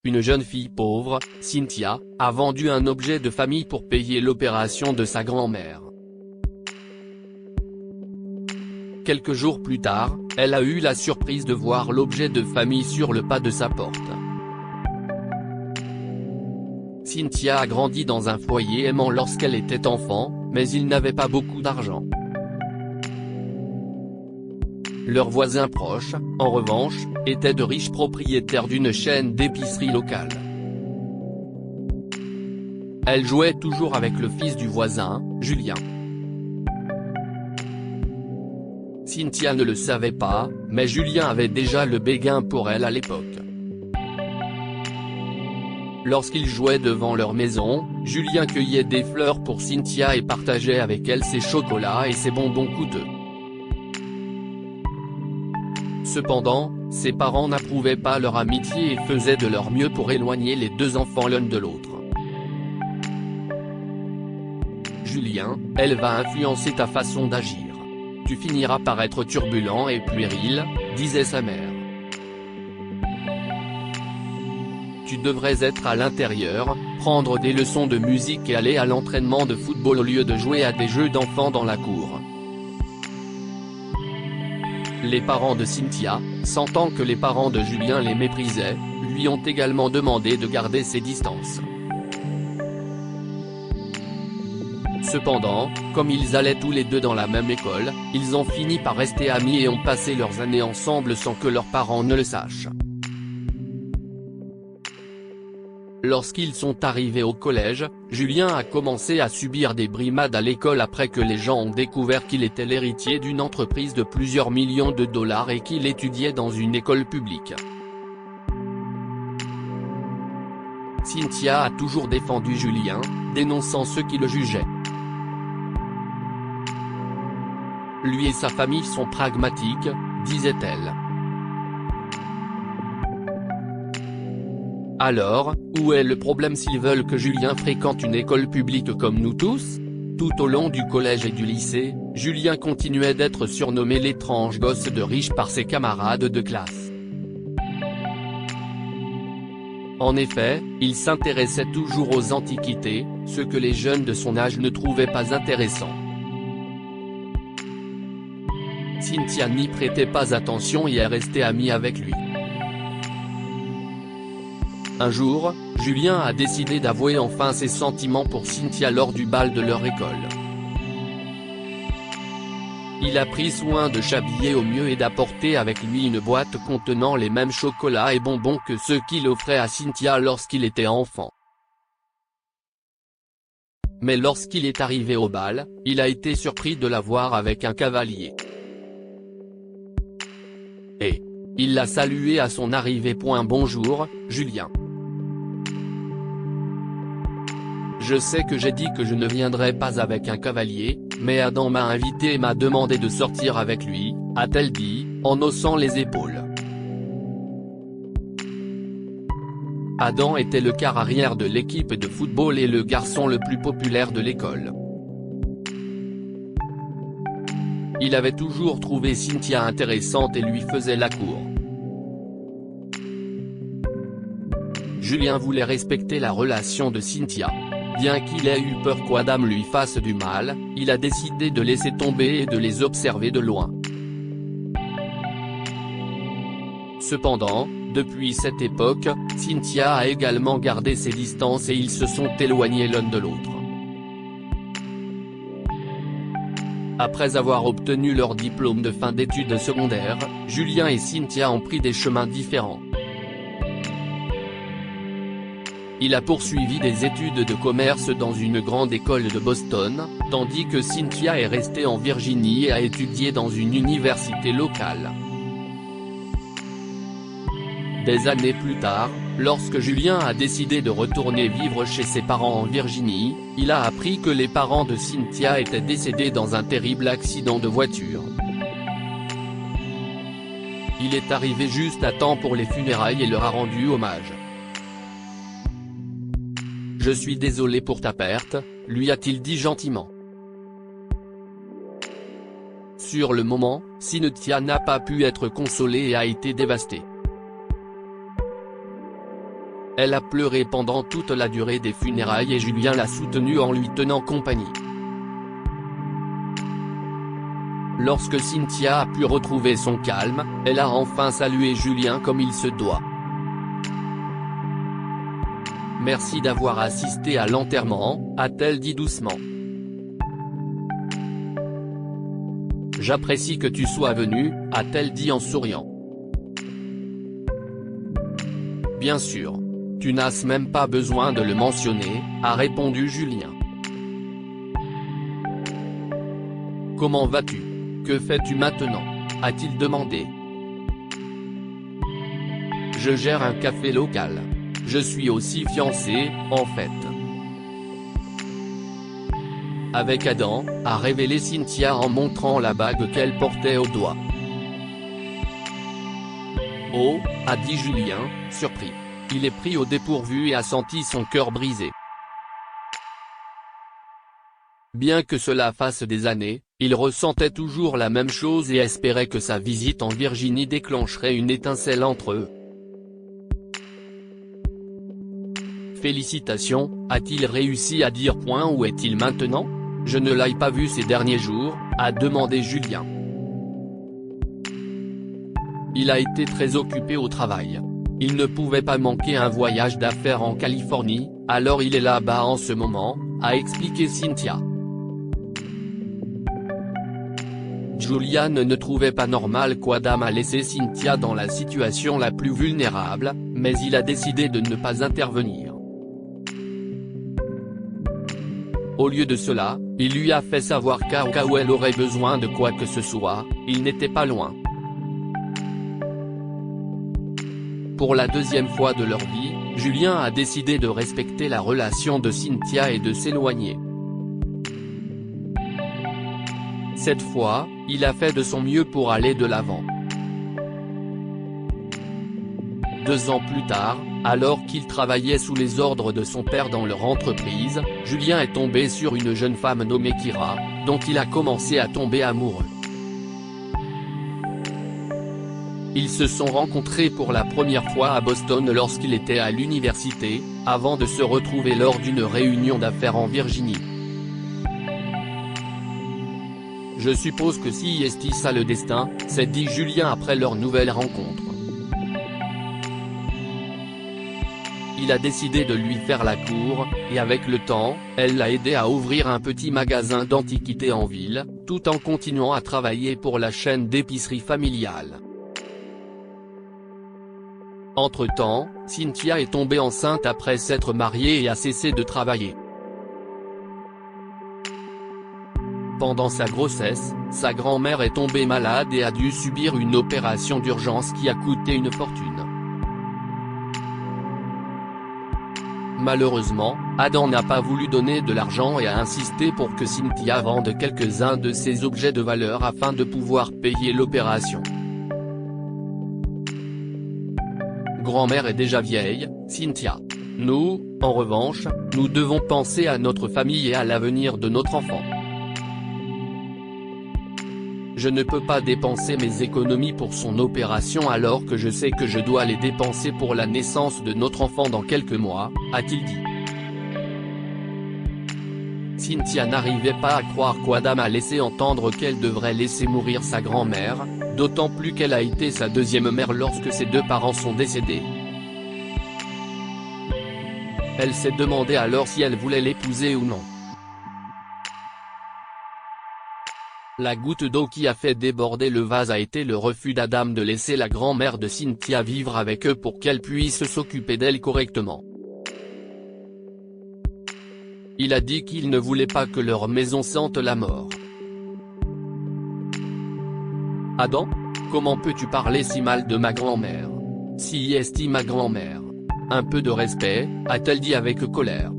une jeune fille pauvre, Cynthia, a vendu un objet de famille pour payer l'opération de sa grand-mère. Quelques jours plus tard, elle a eu la surprise de voir l'objet de famille sur le pas de sa porte. Cynthia a grandi dans un foyer aimant lorsqu'elle était enfant, mais il n'avait pas beaucoup d'argent. Leurs voisins proches, en revanche, étaient de riches propriétaires d'une chaîne d'épicerie locale. Elle jouait toujours avec le fils du voisin, Julien. Cynthia ne le savait pas, mais Julien avait déjà le béguin pour elle à l'époque. Lorsqu'ils jouaient devant leur maison, Julien cueillait des fleurs pour Cynthia et partageait avec elle ses chocolats et ses bonbons coûteux. Cependant, ses parents n'approuvaient pas leur amitié et faisaient de leur mieux pour éloigner les deux enfants l'un de l'autre. Julien, elle va influencer ta façon d'agir. Tu finiras par être turbulent et puéril, disait sa mère. Tu devrais être à l'intérieur, prendre des leçons de musique et aller à l'entraînement de football au lieu de jouer à des jeux d'enfants dans la cour. Les parents de Cynthia, sentant que les parents de Julien les méprisaient, lui ont également demandé de garder ses distances. Cependant, comme ils allaient tous les deux dans la même école, ils ont fini par rester amis et ont passé leurs années ensemble sans que leurs parents ne le sachent. Lorsqu'ils sont arrivés au collège, Julien a commencé à subir des brimades à l'école après que les gens ont découvert qu'il était l'héritier d'une entreprise de plusieurs millions de dollars et qu'il étudiait dans une école publique. Cynthia a toujours défendu Julien, dénonçant ceux qui le jugeaient. Lui et sa famille sont pragmatiques, disait-elle. Alors, où est le problème s'ils veulent que Julien fréquente une école publique comme nous tous ? Tout au long du collège et du lycée, Julien continuait d'être surnommé l'étrange gosse de riche par ses camarades de classe. En effet, il s'intéressait toujours aux antiquités, ce que les jeunes de son âge ne trouvaient pas intéressant. Cynthia n'y prêtait pas attention et est restée amie avec lui. Un jour, Julien a décidé d'avouer enfin ses sentiments pour Cynthia lors du bal de leur école. Il a pris soin de s'habiller au mieux et d'apporter avec lui une boîte contenant les mêmes chocolats et bonbons que ceux qu'il offrait à Cynthia lorsqu'il était enfant. Mais lorsqu'il est arrivé au bal, il a été surpris de la voir avec un cavalier. Et il l'a salué à son arrivée. Bonjour, Julien. Je sais que j'ai dit que je ne viendrais pas avec un cavalier, mais Adam m'a invité et m'a demandé de sortir avec lui, a-t-elle dit, en haussant les épaules. Adam était le quart arrière de l'équipe de football et le garçon le plus populaire de l'école. Il avait toujours trouvé Cynthia intéressante et lui faisait la cour. Julien voulait respecter la relation de Cynthia. Bien qu'il ait eu peur qu'Adam lui fasse du mal, il a décidé de laisser tomber et de les observer de loin. Cependant, depuis cette époque, Cynthia a également gardé ses distances et ils se sont éloignés l'un de l'autre. Après avoir obtenu leur diplôme de fin d'études secondaires, Julien et Cynthia ont pris des chemins différents. Il a poursuivi des études de commerce dans une grande école de Boston, tandis que Cynthia est restée en Virginie et a étudié dans une université locale. Des années plus tard, lorsque Julien a décidé de retourner vivre chez ses parents en Virginie, il a appris que les parents de Cynthia étaient décédés dans un terrible accident de voiture. Il est arrivé juste à temps pour les funérailles et leur a rendu hommage. « Je suis désolé pour ta perte », lui a-t-il dit gentiment. Sur le moment, Cynthia n'a pas pu être consolée et a été dévastée. Elle a pleuré pendant toute la durée des funérailles et Julien l'a soutenue en lui tenant compagnie. Lorsque Cynthia a pu retrouver son calme, elle a enfin salué Julien comme il se doit. Merci d'avoir assisté à l'enterrement, a-t-elle dit doucement. J'apprécie que tu sois venu, a-t-elle dit en souriant. Bien sûr. Tu n'as même pas besoin de le mentionner, a répondu Julien. Comment vas-tu? Que fais-tu maintenant? A-t-il demandé. Je gère un café local. Je suis aussi fiancé, en fait. Avec Adam, a révélé Cynthia en montrant la bague qu'elle portait au doigt. Oh, a dit Julien, surpris. Il est pris au dépourvu et a senti son cœur brisé. Bien que cela fasse des années, il ressentait toujours la même chose et espérait que sa visite en Virginie déclencherait une étincelle entre eux. Félicitations, a-t-il réussi à dire? Où est-il maintenant? Je ne l'ai pas vu ces derniers jours, a demandé Julien. Il a été très occupé au travail. Il ne pouvait pas manquer un voyage d'affaires en Californie, alors il est là-bas en ce moment, a expliqué Cynthia. Julian ne trouvait pas normal qu'Adam a laissé Cynthia dans la situation la plus vulnérable, mais il a décidé de ne pas intervenir. Au lieu de cela, il lui a fait savoir qu'au cas où elle aurait besoin de quoi que ce soit, il n'était pas loin. Pour la deuxième fois de leur vie, Julien a décidé de respecter la relation de Cynthia et de s'éloigner. Cette fois, il a fait de son mieux pour aller de l'avant. 2 ans plus tard, alors qu'il travaillait sous les ordres de son père dans leur entreprise, Julien est tombé sur une jeune femme nommée Kira, dont il a commencé à tomber amoureux. Ils se sont rencontrés pour la première fois à Boston lorsqu'il était à l'université, avant de se retrouver lors d'une réunion d'affaires en Virginie. Je suppose que si est ça le destin, s'est dit Julien après leur nouvelle rencontre. Il a décidé de lui faire la cour, et avec le temps, elle l'a aidé à ouvrir un petit magasin d'antiquités en ville, tout en continuant à travailler pour la chaîne d'épicerie familiale. Entre-temps, Cynthia est tombée enceinte après s'être mariée et a cessé de travailler. Pendant sa grossesse, sa grand-mère est tombée malade et a dû subir une opération d'urgence qui a coûté une fortune. Malheureusement, Adam n'a pas voulu donner de l'argent et a insisté pour que Cynthia vende quelques-uns de ses objets de valeur afin de pouvoir payer l'opération. Grand-mère est déjà vieille, Cynthia. Nous, en revanche, nous devons penser à notre famille et à l'avenir de notre enfant. Je ne peux pas dépenser mes économies pour son opération alors que je sais que je dois les dépenser pour la naissance de notre enfant dans quelques mois, a-t-il dit. Cynthia n'arrivait pas à croire qu'Adam a laissé entendre qu'elle devrait laisser mourir sa grand-mère, d'autant plus qu'elle a été sa deuxième mère lorsque ses 2 parents sont décédés. Elle s'est demandé alors si elle voulait l'épouser ou non. La goutte d'eau qui a fait déborder le vase a été le refus d'Adam de laisser la grand-mère de Cynthia vivre avec eux pour qu'elle puisse s'occuper d'elle correctement. Il a dit qu'il ne voulait pas que leur maison sente la mort. Adam, comment peux-tu parler si mal de ma grand-mère? Si est ma grand-mère? Un peu de respect, a-t-elle dit avec colère.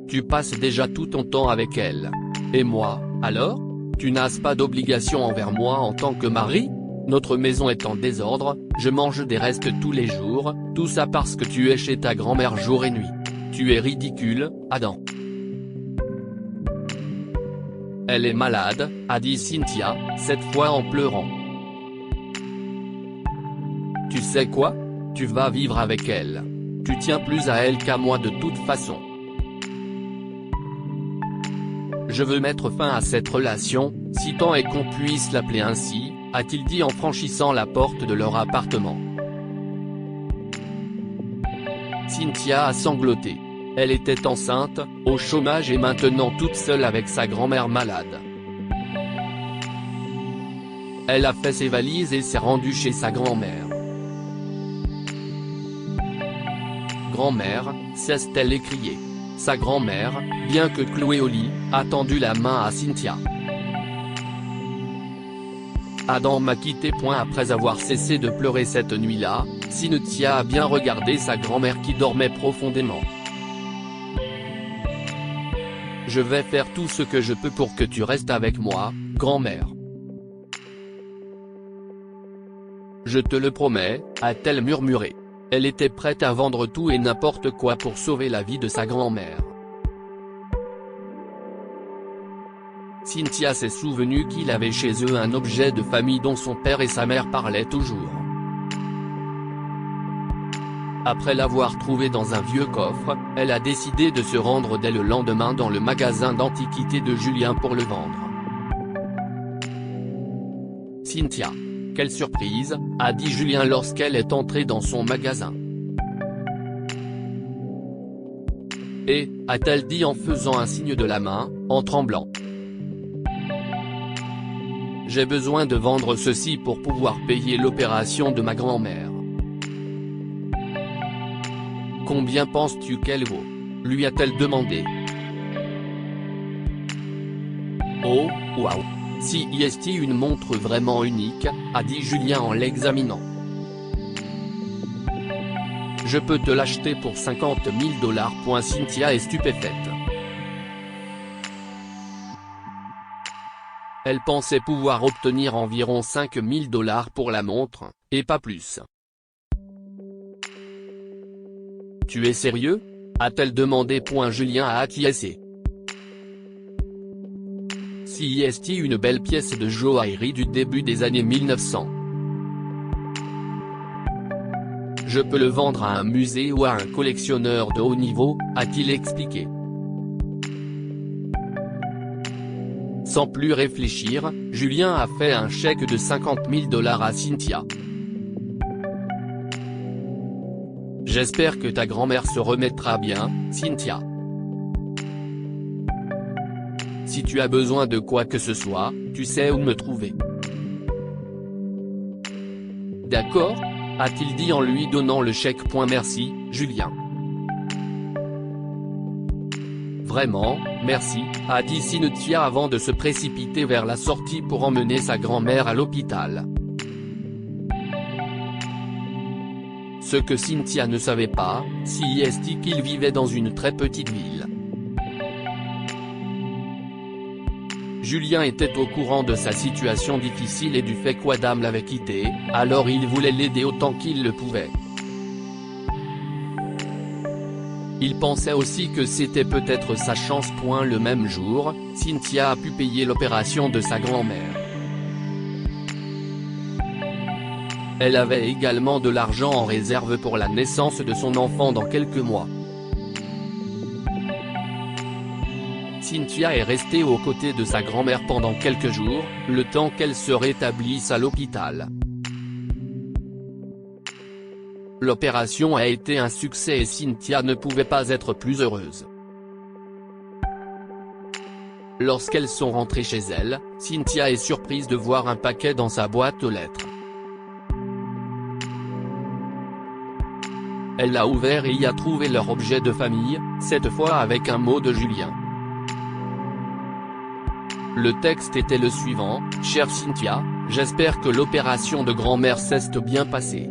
Tu passes déjà tout ton temps avec elle. Et moi, alors? Tu n'as pas d'obligation envers moi en tant que mari? Notre maison est en désordre, je mange des restes tous les jours, tout ça parce que tu es chez ta grand-mère jour et nuit. Tu es ridicule, Adam. Elle est malade, a dit Cynthia, cette fois en pleurant. Tu sais quoi? Tu vas vivre avec elle. Tu tiens plus à elle qu'à moi de toute façon. Je veux mettre fin à cette relation, si tant est qu'on puisse l'appeler ainsi, a-t-il dit en franchissant la porte de leur appartement. Cynthia a sangloté. Elle était enceinte, au chômage et maintenant toute seule avec sa grand-mère malade. Elle a fait ses valises et s'est rendue chez sa grand-mère. Grand-mère, cesse-t-elle écrié. Sa grand-mère, bien que clouée au lit, a tendu la main à Cynthia. Adam m'a quitté. Après avoir cessé de pleurer cette nuit-là, Cynthia a bien regardé sa grand-mère qui dormait profondément. Je vais faire tout ce que je peux pour que tu restes avec moi, grand-mère. Je te le promets, a-t-elle murmuré. Elle était prête à vendre tout et n'importe quoi pour sauver la vie de sa grand-mère. Cynthia s'est souvenu qu'il avait chez eux un objet de famille dont son père et sa mère parlaient toujours. Après l'avoir trouvé dans un vieux coffre, elle a décidé de se rendre dès le lendemain dans le magasin d'antiquités de Julien pour le vendre. Cynthia. Quelle surprise, a dit Julien lorsqu'elle est entrée dans son magasin. Et, a-t-elle dit en faisant un signe de la main, en tremblant. J'ai besoin de vendre ceci pour pouvoir payer l'opération de ma grand-mère. Combien penses-tu qu'elle vaut? Lui a-t-elle demandé. Oh, waouh! Si est une montre vraiment unique, a dit Julien en l'examinant. Je peux te l'acheter pour 50 000 $. Cynthia est stupéfaite. Elle pensait pouvoir obtenir environ 5 000 $ pour la montre, et pas plus. Tu es sérieux? A-t-elle demandé. Julien a acquiescé. Si est une belle pièce de joaillerie du début des années 1900. Je peux le vendre à un musée ou à un collectionneur de haut niveau, a-t-il expliqué. Sans plus réfléchir, Julien a fait un chèque de 50 000 $ à Cynthia. J'espère que ta grand-mère se remettra bien, Cynthia. Si tu as besoin de quoi que ce soit, tu sais où me trouver. D'accord, a-t-il dit en lui donnant le chèque. Merci, Julien. Vraiment, merci, a dit Cynthia avant de se précipiter vers la sortie pour emmener sa grand-mère à l'hôpital. Ce que Cynthia ne savait pas, c'est qu'il vivait dans une très petite ville. Julien était au courant de sa situation difficile et du fait qu'Adam l'avait quitté, alors il voulait l'aider autant qu'il le pouvait. Il pensait aussi que c'était peut-être sa chance. Le même jour, Cynthia a pu payer l'opération de sa grand-mère. Elle avait également de l'argent en réserve pour la naissance de son enfant dans quelques mois. Cynthia est restée aux côtés de sa grand-mère pendant quelques jours, le temps qu'elle se rétablisse à l'hôpital. L'opération a été un succès et Cynthia ne pouvait pas être plus heureuse. Lorsqu'elles sont rentrées chez elle, Cynthia est surprise de voir un paquet dans sa boîte aux lettres. Elle l'a ouvert et y a trouvé leur objet de famille, cette fois avec un mot de Julien. Le texte était le suivant: Chère Cynthia, j'espère que l'opération de grand-mère s'est bien passée.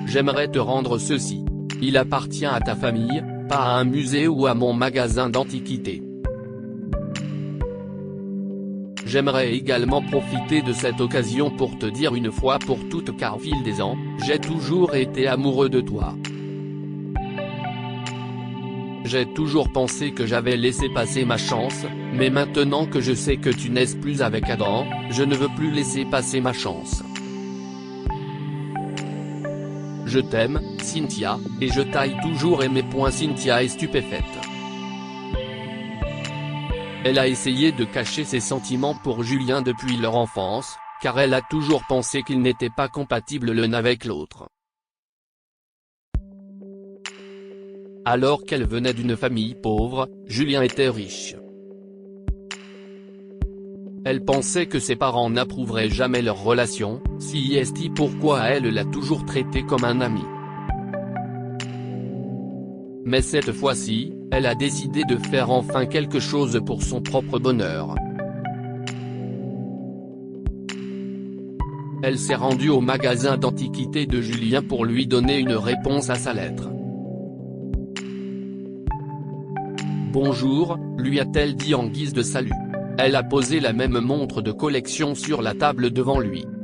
J'aimerais te rendre ceci. Il appartient à ta famille, pas à un musée ou à mon magasin d'antiquités. J'aimerais également profiter de cette occasion pour te dire une fois pour toutes qu'au fil des ans, j'ai toujours été amoureux de toi. J'ai toujours pensé que j'avais laissé passer ma chance, mais maintenant que je sais que tu n'es plus avec Adam, je ne veux plus laisser passer ma chance. Je t'aime, Cynthia, et je t'ai toujours aimé. Cynthia est stupéfaite. Elle a essayé de cacher ses sentiments pour Julien depuis leur enfance, car elle a toujours pensé qu'ils n'étaient pas compatibles l'un avec l'autre. Alors qu'elle venait d'une famille pauvre, Julien était riche. Elle pensait que ses parents n'approuveraient jamais leur relation, pourquoi elle l'a toujours traité comme un ami. Mais cette fois-ci, elle a décidé de faire enfin quelque chose pour son propre bonheur. Elle s'est rendue au magasin d'antiquités de Julien pour lui donner une réponse à sa lettre. « Bonjour », lui a-t-elle dit en guise de salut. Elle a posé la même montre de collection sur la table devant lui. «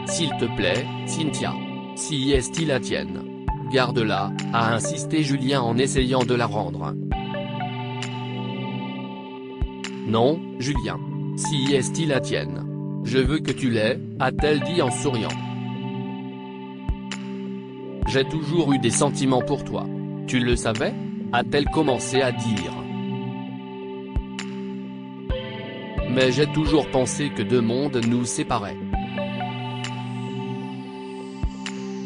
S'il te plaît, Cynthia. Si est la tienne. Garde-la », a insisté Julien en essayant de la rendre. « Non, Julien. Si est la tienne. Je veux que tu l'aies », a-t-elle dit en souriant. « J'ai toujours eu des sentiments pour toi. Tu le savais ?» a-t-elle commencé à dire. « Mais j'ai toujours pensé que deux mondes nous séparaient.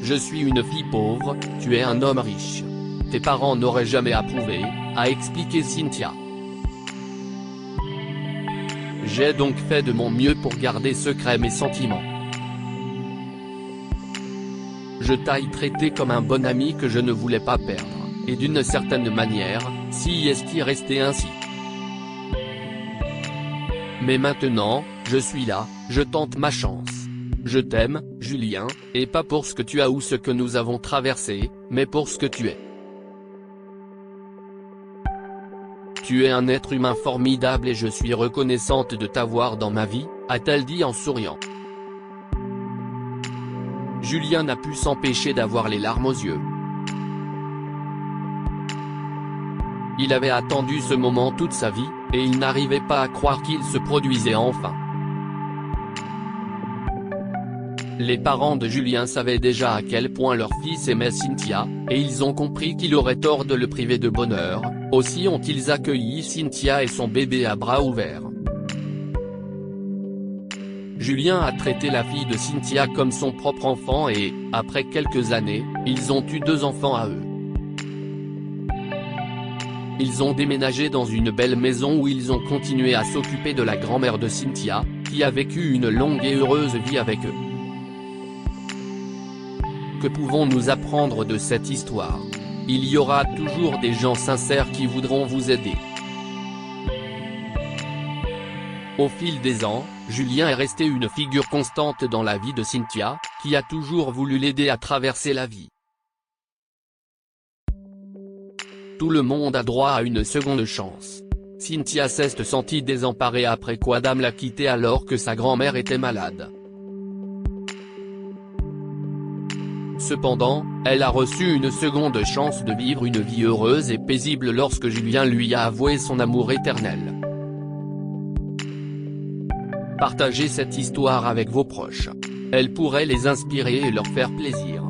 Je suis une fille pauvre, tu es un homme riche. Tes parents n'auraient jamais approuvé », a expliqué Cynthia. « J'ai donc fait de mon mieux pour garder secret mes sentiments. Je t'ai traité comme un bon ami que je ne voulais pas perdre, et d'une certaine manière, si est resté ainsi. Mais maintenant, je suis là, je tente ma chance. Je t'aime, Julien, et pas pour ce que tu as ou ce que nous avons traversé, mais pour ce que tu es. Tu es un être humain formidable et je suis reconnaissante de t'avoir dans ma vie, a-t-elle dit en souriant. Julien n'a pu s'empêcher d'avoir les larmes aux yeux. Il avait attendu ce moment toute sa vie, et il n'arrivait pas à croire qu'il se produisait enfin. Les parents de Julien savaient déjà à quel point leur fils aimait Cynthia, et ils ont compris qu'il aurait tort de le priver de bonheur, aussi ont-ils accueilli Cynthia et son bébé à bras ouverts. Julien a traité la fille de Cynthia comme son propre enfant et, après quelques années, ils ont eu 2 enfants à eux. Ils ont déménagé dans une belle maison où ils ont continué à s'occuper de la grand-mère de Cynthia, qui a vécu une longue et heureuse vie avec eux. Que pouvons-nous apprendre de cette histoire? Il y aura toujours des gens sincères qui voudront vous aider. Au fil des ans, Julien est resté une figure constante dans la vie de Cynthia, qui a toujours voulu l'aider à traverser la vie. Tout le monde a droit à une seconde chance. Cynthia s'est sentie désemparée après qu'Adam l'a quittée alors que sa grand-mère était malade. Cependant, elle a reçu une seconde chance de vivre une vie heureuse et paisible lorsque Julien lui a avoué son amour éternel. Partagez cette histoire avec vos proches. Elle pourrait les inspirer et leur faire plaisir.